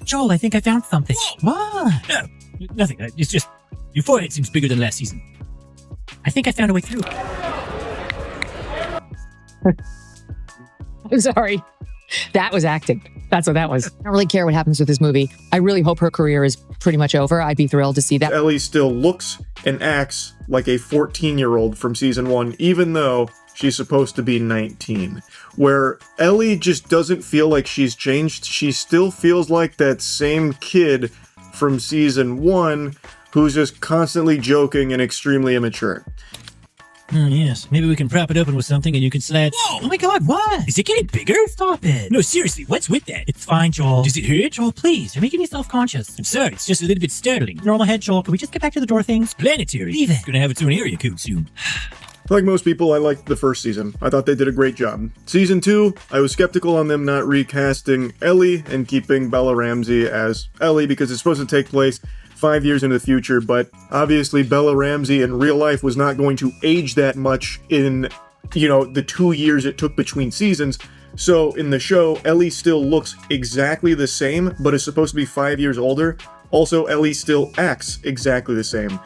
Joel, I think I found something. What? No, nothing. It's just your forehead seems bigger than last season. I think I found a way through. I'm sorry. That was acting. That's what that was. I don't really care what happens with this movie. I really hope her career is pretty much over. I'd be thrilled to see that. Ellie still looks and acts like a 14-year-old from season 1, even though she's supposed to be 19. Where Ellie just doesn't feel like she's changed. She still feels like that same kid from season 1 who's just constantly joking and extremely immature. Yes, maybe we can prop it open with something and you can slide. Whoa, oh my god, what? Is it getting bigger? Stop it. No, seriously, what's with that? It's fine, Joel. Does it hurt? Joel, please, you're making me self-conscious. I'm sorry, it's just a little bit startling. Normal head, Joel, can we just get back to the door things? Planetary. Leave it. Gonna have its own area code soon. Like most people, I liked the first season. I thought they did a great job. Season 2, I was skeptical on them not recasting Ellie and keeping Bella Ramsey as Ellie because it's supposed to take place 5 years into the future, but obviously Bella Ramsey in real life was not going to age that much in, the 2 years it took between seasons. So in the show, Ellie still looks exactly the same, but is supposed to be 5 years older. Also, Ellie still acts exactly the same.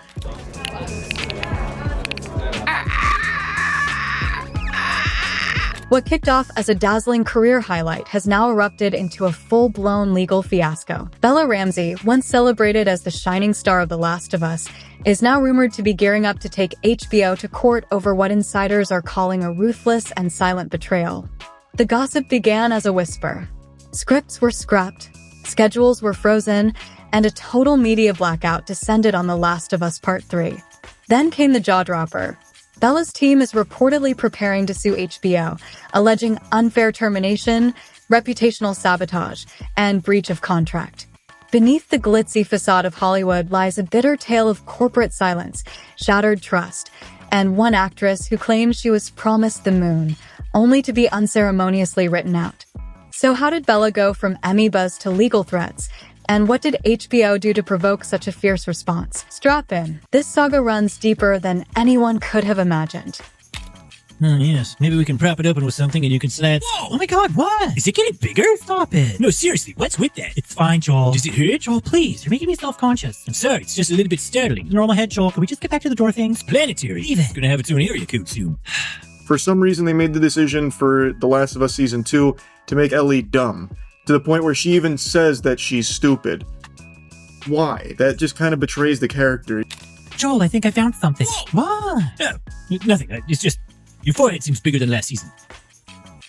What kicked off as a dazzling career highlight has now erupted into a full-blown legal fiasco. Bella Ramsey, once celebrated as the shining star of The Last of Us, is now rumored to be gearing up to take HBO to court over what insiders are calling a ruthless and silent betrayal. The gossip began as a whisper. Scripts were scrapped, schedules were frozen, and a total media blackout descended on The Last of Us Part 3. Then came the jaw-dropper. Bella's team is reportedly preparing to sue HBO, alleging unfair termination, reputational sabotage, and breach of contract. Beneath the glitzy facade of Hollywood lies a bitter tale of corporate silence, shattered trust, and one actress who claims she was promised the moon, only to be unceremoniously written out. So how did Bella go from Emmy buzz to legal threats? And what did HBO do to provoke such a fierce response? Strap in. This saga runs deeper than anyone could have imagined. Yes, maybe we can prop it open with something and you can slide. Whoa, oh my god, what? Is it getting bigger? Stop it. No, seriously, what's with that? It's fine, Joel. Does it hurt? Joel, please, you're making me self-conscious. I'm sorry, it's just a little bit startling. Normal head, Joel, can we just get back to the door things? Planetary. Leave it. Gonna have its own area code soon. For some reason, they made the decision for The Last of Us Season 2 to make Ellie dumb, to the point where she even says that she's stupid. Why? That just kind of betrays the character. Joel, I think I found something. What? No, nothing. It's just your forehead seems bigger than last season.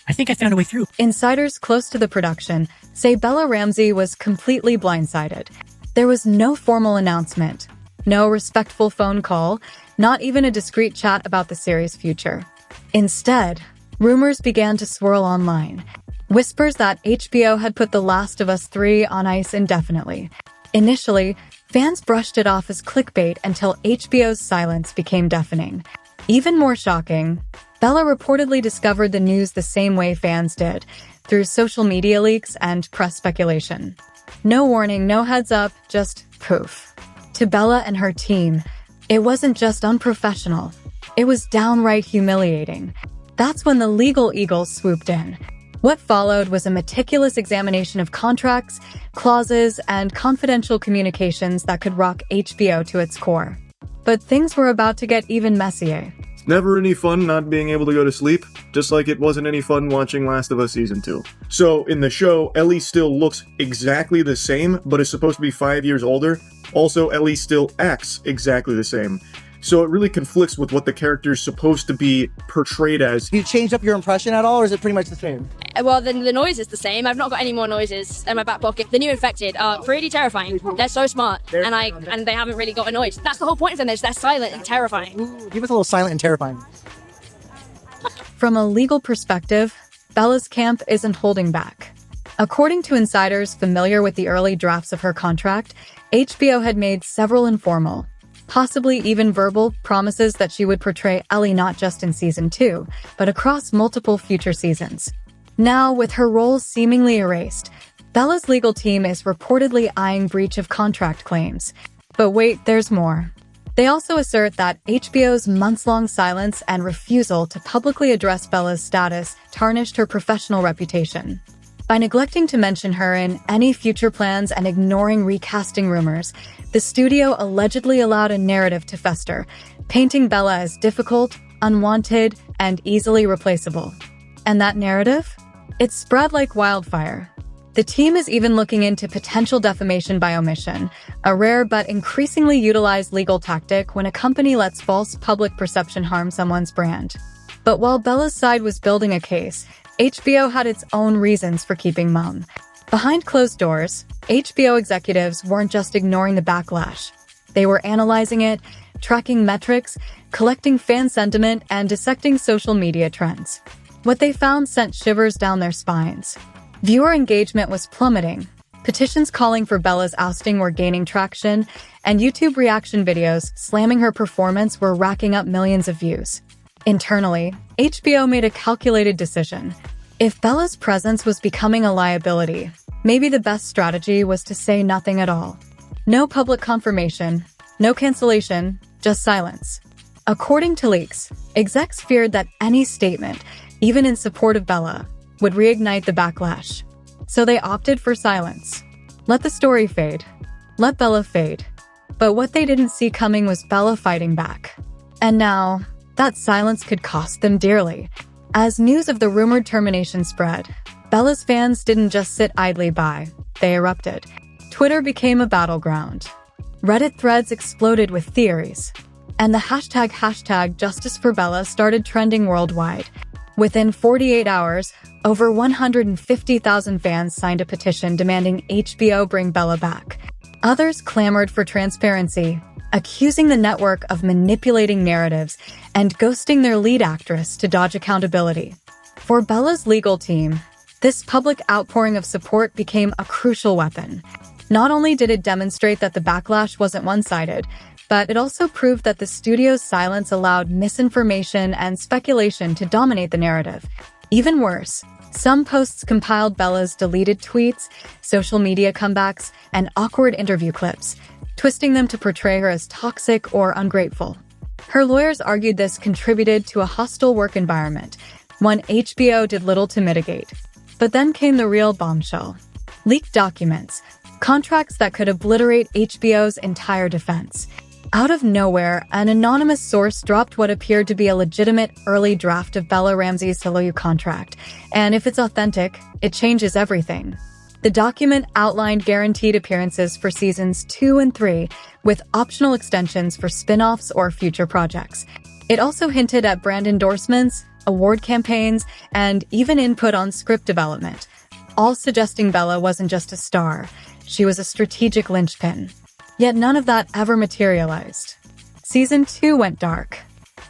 I think I found a way through. Insiders close to the production say Bella Ramsey was completely blindsided. There was no formal announcement, no respectful phone call, not even a discreet chat about the series' future. Instead, rumors began to swirl online. Whispers that HBO had put The Last of Us 3 on ice indefinitely. Initially, fans brushed it off as clickbait until HBO's silence became deafening. Even more shocking, Bella reportedly discovered the news the same way fans did, through social media leaks and press speculation. No warning, no heads up, just poof. To Bella and her team, it wasn't just unprofessional, it was downright humiliating. That's when the legal eagles swooped in. What followed was a meticulous examination of contracts, clauses, and confidential communications that could rock HBO to its core. But things were about to get even messier. It's never any fun not being able to go to sleep, just like it wasn't any fun watching Last of Us Season 2. So, in the show, Ellie still looks exactly the same, but is supposed to be 5 years older. Also, Ellie still acts exactly the same. So it really conflicts with what the character is supposed to be portrayed as. Have you changed up your impression at all, or is it pretty much the same? Well, then the noise is the same. I've not got any more noises in my back pocket. The new infected are pretty terrifying. They're so smart, and they haven't really got a noise. That's the whole point of them, is they're silent and terrifying. Ooh, give us a little silent and terrifying. From a legal perspective, Bella's camp isn't holding back. According to insiders familiar with the early drafts of her contract, HBO had made several informal, possibly even verbal, promises that she would portray Ellie not just in Season 2, but across multiple future seasons. Now, with her roles seemingly erased, Bella's legal team is reportedly eyeing breach of contract claims. But wait, there's more. They also assert that HBO's months-long silence and refusal to publicly address Bella's status tarnished her professional reputation. By neglecting to mention her in any future plans and ignoring recasting rumors, the studio allegedly allowed a narrative to fester, painting Bella as difficult, unwanted, and easily replaceable. And that narrative? It spread like wildfire. The team is even looking into potential defamation by omission, a rare but increasingly utilized legal tactic when a company lets false public perception harm someone's brand. But while Bella's side was building a case, HBO had its own reasons for keeping mum. Behind closed doors, HBO executives weren't just ignoring the backlash. They were analyzing it, tracking metrics, collecting fan sentiment, and dissecting social media trends. What they found sent shivers down their spines. Viewer engagement was plummeting. Petitions calling for Bella's ousting were gaining traction, and YouTube reaction videos slamming her performance were racking up millions of views. Internally, HBO made a calculated decision. If Bella's presence was becoming a liability, maybe the best strategy was to say nothing at all. No public confirmation, no cancellation, just silence. According to leaks, execs feared that any statement, even in support of Bella, would reignite the backlash. So they opted for silence. Let the story fade. Let Bella fade. But what they didn't see coming was Bella fighting back. And now, that silence could cost them dearly. As news of the rumored termination spread, Bella's fans didn't just sit idly by, they erupted. Twitter became a battleground. Reddit threads exploded with theories. And the hashtag Justice for Bella started trending worldwide. Within 48 hours, over 150,000 fans signed a petition demanding HBO bring Bella back. Others clamored for transparency, accusing the network of manipulating narratives and ghosting their lead actress to dodge accountability. For Bella's legal team, this public outpouring of support became a crucial weapon. Not only did it demonstrate that the backlash wasn't one-sided, but it also proved that the studio's silence allowed misinformation and speculation to dominate the narrative. Even worse, some posts compiled Bella's deleted tweets, social media comebacks, and awkward interview clips, twisting them to portray her as toxic or ungrateful. Her lawyers argued this contributed to a hostile work environment, one HBO did little to mitigate. But then came the real bombshell. Leaked documents, contracts that could obliterate HBO's entire defense. Out of nowhere, an anonymous source dropped what appeared to be a legitimate early draft of Bella Ramsey's TLOU contract, and if it's authentic, it changes everything. The document outlined guaranteed appearances for seasons 2 and 3, with optional extensions for spin-offs or future projects. It also hinted at brand endorsements, award campaigns, and even input on script development, all suggesting Bella wasn't just a star, she was a strategic linchpin. Yet none of that ever materialized. Season 2 went dark.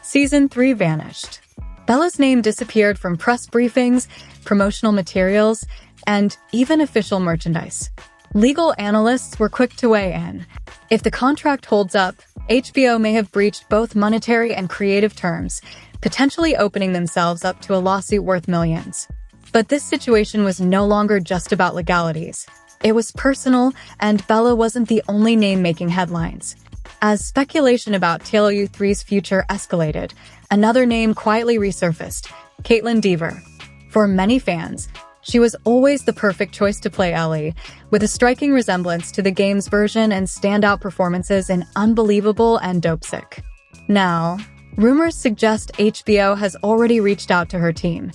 Season 3 vanished. Bella's name disappeared from press briefings, promotional materials, and even official merchandise. Legal analysts were quick to weigh in. If the contract holds up, HBO may have breached both monetary and creative terms, potentially opening themselves up to a lawsuit worth millions. But this situation was no longer just about legalities. It was personal, and Bella wasn't the only name making headlines. As speculation about TLOU 3's future escalated, another name quietly resurfaced, Caitlin Dever. For many fans, she was always the perfect choice to play Ellie, with a striking resemblance to the game's version and standout performances in Unbelievable and Dopesick. Now, rumors suggest HBO has already reached out to her team.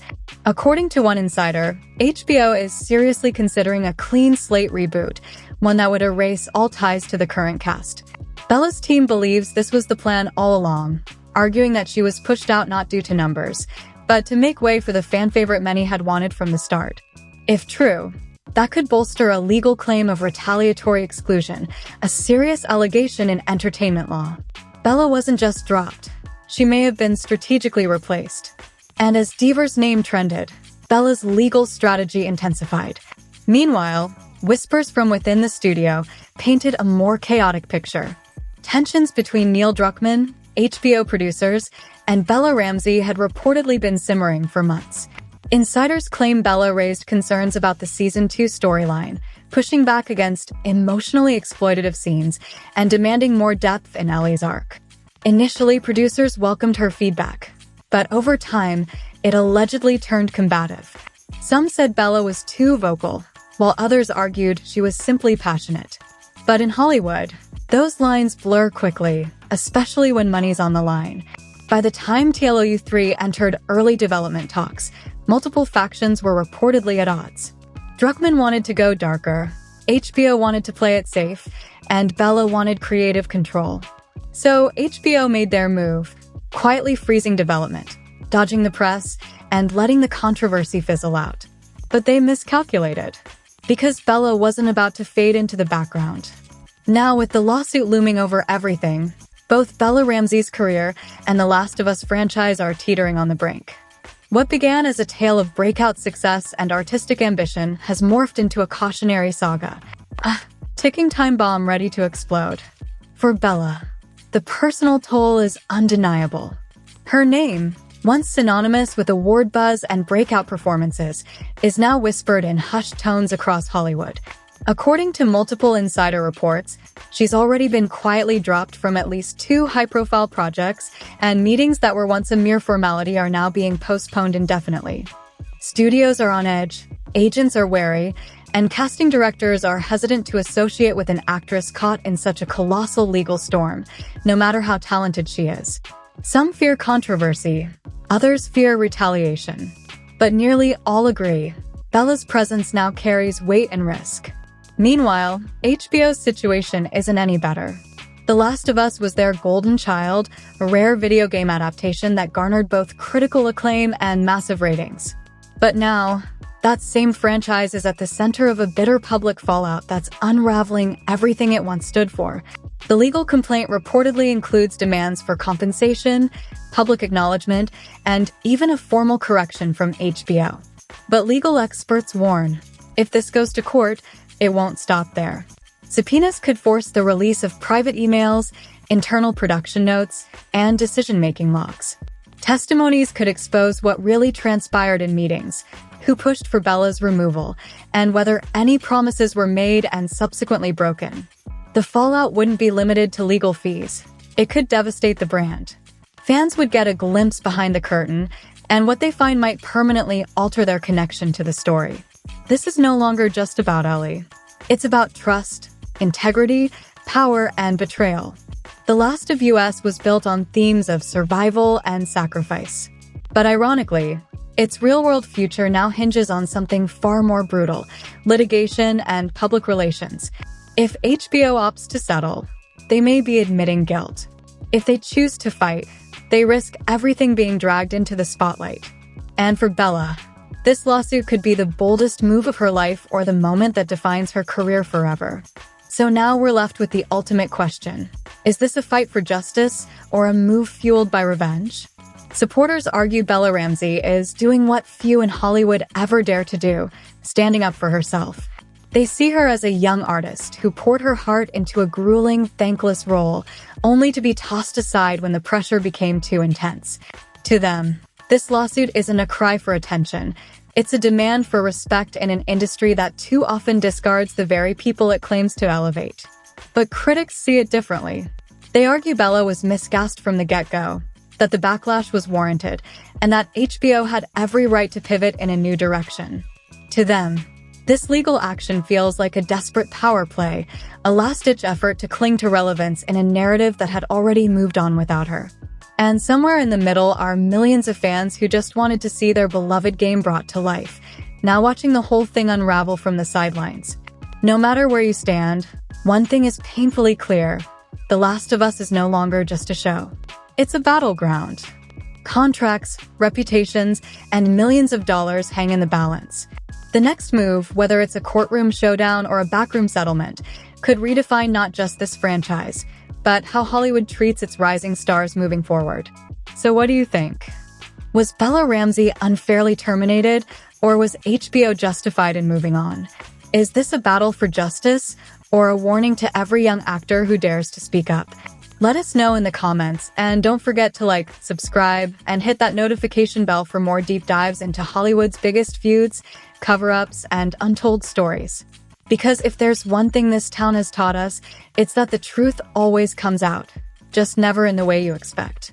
According to one insider, HBO is seriously considering a clean slate reboot, one that would erase all ties to the current cast. Bella's team believes this was the plan all along, arguing that she was pushed out not due to numbers, but to make way for the fan favorite many had wanted from the start. If true, that could bolster a legal claim of retaliatory exclusion, a serious allegation in entertainment law. Bella wasn't just dropped. She may have been strategically replaced. And as Dever's name trended, Bella's legal strategy intensified. Meanwhile, whispers from within the studio painted a more chaotic picture. Tensions between Neil Druckmann, HBO producers, and Bella Ramsey had reportedly been simmering for months. Insiders claim Bella raised concerns about the Season 2 storyline, pushing back against emotionally exploitative scenes and demanding more depth in Ellie's arc. Initially, producers welcomed her feedback, but over time, it allegedly turned combative. Some said Bella was too vocal, while others argued she was simply passionate. But in Hollywood, those lines blur quickly, especially when money's on the line. By the time TLOU 3 entered early development talks, multiple factions were reportedly at odds. Druckmann wanted to go darker, HBO wanted to play it safe, and Bella wanted creative control. So HBO made their move, quietly freezing development, dodging the press, and letting the controversy fizzle out. But they miscalculated, because Bella wasn't about to fade into the background. Now, with the lawsuit looming over everything, both Bella Ramsey's career and the Last of Us franchise are teetering on the brink. What began as a tale of breakout success and artistic ambition has morphed into a cautionary saga. A ticking time bomb ready to explode. For Bella, the personal toll is undeniable. Her name, once synonymous with award buzz and breakout performances, is now whispered in hushed tones across Hollywood. According to multiple insider reports, she's already been quietly dropped from at least 2 high-profile projects, and meetings that were once a mere formality are now being postponed indefinitely. Studios are on edge, agents are wary, and casting directors are hesitant to associate with an actress caught in such a colossal legal storm, no matter how talented she is. Some fear controversy, others fear retaliation. But nearly all agree, Bella's presence now carries weight and risk. Meanwhile, HBO's situation isn't any better. The Last of Us was their golden child, a rare video game adaptation that garnered both critical acclaim and massive ratings. But now, that same franchise is at the center of a bitter public fallout that's unraveling everything it once stood for. The legal complaint reportedly includes demands for compensation, public acknowledgement, and even a formal correction from HBO. But legal experts warn, if this goes to court, it won't stop there. Subpoenas could force the release of private emails, internal production notes, and decision-making logs. Testimonies could expose what really transpired in meetings, who pushed for Bella's removal, and whether any promises were made and subsequently broken. The fallout wouldn't be limited to legal fees. It could devastate the brand. Fans would get a glimpse behind the curtain, and what they find might permanently alter their connection to the story. This is no longer just about Ellie. It's about trust, integrity, power, and betrayal. The Last of Us was built on themes of survival and sacrifice. But ironically, its real-world future now hinges on something far more brutal: litigation and public relations. If HBO opts to settle, they may be admitting guilt. If they choose to fight, they risk everything being dragged into the spotlight. And for Bella, this lawsuit could be the boldest move of her life or the moment that defines her career forever. So now we're left with the ultimate question. Is this a fight for justice or a move fueled by revenge? Supporters argue Bella Ramsey is doing what few in Hollywood ever dare to do, standing up for herself. They see her as a young artist who poured her heart into a grueling, thankless role, only to be tossed aside when the pressure became too intense. To them, this lawsuit isn't a cry for attention. It's a demand for respect in an industry that too often discards the very people it claims to elevate. But critics see it differently. They argue Bella was miscast from the get-go, that the backlash was warranted, and that HBO had every right to pivot in a new direction. To them, this legal action feels like a desperate power play, a last-ditch effort to cling to relevance in a narrative that had already moved on without her. And somewhere in the middle are millions of fans who just wanted to see their beloved game brought to life, now watching the whole thing unravel from the sidelines. No matter where you stand, one thing is painfully clear: The Last of Us is no longer just a show. It's a battleground. Contracts, reputations, and millions of dollars hang in the balance. The next move, whether it's a courtroom showdown or a backroom settlement, could redefine not just this franchise, but how Hollywood treats its rising stars moving forward. So what do you think? Was Bella Ramsey unfairly terminated, or was HBO justified in moving on? Is this a battle for justice, or a warning to every young actor who dares to speak up? Let us know in the comments, and don't forget to like, subscribe, and hit that notification bell for more deep dives into Hollywood's biggest feuds, cover-ups, and untold stories. Because if there's one thing this town has taught us, it's that the truth always comes out, just never in the way you expect.